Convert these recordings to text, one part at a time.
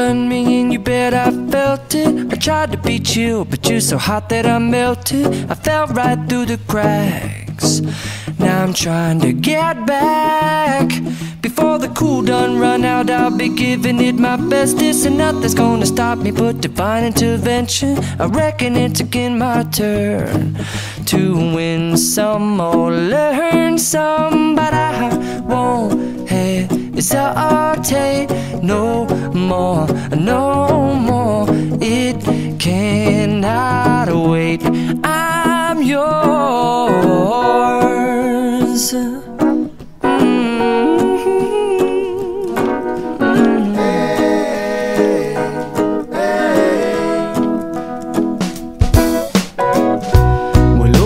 done me and you bet I felt it. I tried to be chill, but you're so hot that I melted. I fell right through the cracks. Now I'm trying to get back. Before the cool done run out, I'll be giving it my bestest, and nothing's gonna stop me but divine intervention. I reckon it's again my turn to win some or learn some, but I won't hesitate no more, no more. It cannot wait. I'm yours.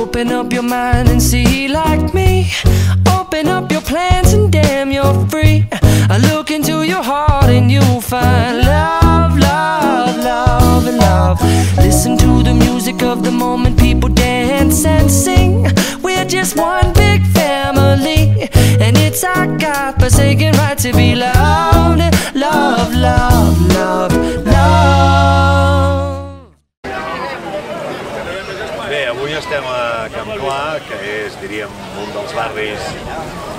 Open up your mind and see like me. Open up your plans and damn, you're free. I look into your heart and you'll find love, love, love, and love. Listen to the music of the moment, people dance and sing. We're just one big family, and it's our God-forsaken right to be loved. Love, love, love, love. Bé, avui estem a Campclar, que és, diríem, un dels barris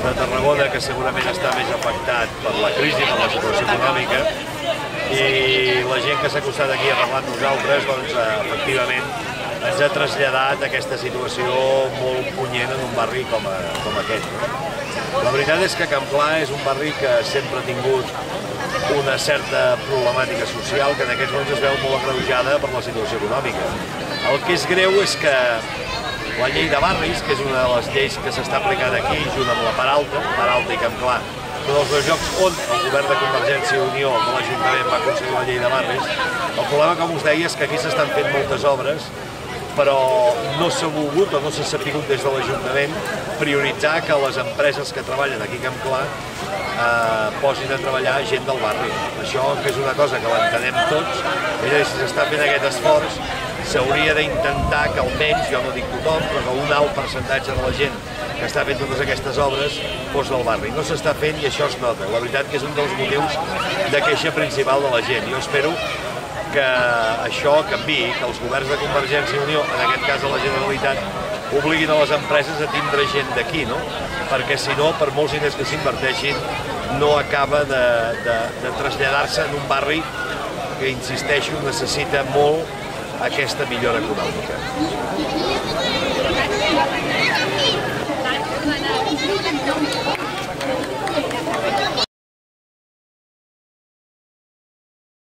de Tarragona que segurament està més afectat per la crisi, per la situació econòmica, i la gent que s'ha acostat aquí a parlar amb nosaltres, doncs, efectivament, ens ha traslladat aquesta situació molt punyent en un barri com aquest. La veritat és que Campclar és un barri que sempre ha tingut una certa problemàtica social que en aquests moments es veu molt agreujada per la situació econòmica. El que és greu és que la llei de barris, que és una de les lleis que s'està aplicant aquí, junt amb la Peralta i Campclar, són els dos llocs on el govern de Convergència i Unió de l'Ajuntament va aconseguir la llei de barris. El problema, com us deia, és que aquí s'estan fent moltes obres, però no s'ha volgut o no s'ha sapigut des de l'Ajuntament prioritzar que les empreses que treballen aquí a Campclar posin a treballar gent del barri. Això, que és una cosa que l'entenem tots, és a dir, si s'està fent aquest esforç, s'hauria d'intentar que almenys, jo no dic tothom, però que un alt percentatge de la gent que està fent totes aquestes obres fos del barri. No s'està fent i això es nota. La veritat que és un dels motius de queixa principal de la gent. Jo espero que això canviï, que els governs de Convergència i Unió, en aquest cas de la Generalitat, obliguin a les empreses a tindre gent d'aquí, no? Perquè si no, per molts diners que s'inverteixin, no acaba de traslladar-se en un barri que, insisteixo, necessita molt aquesta millora econòmica.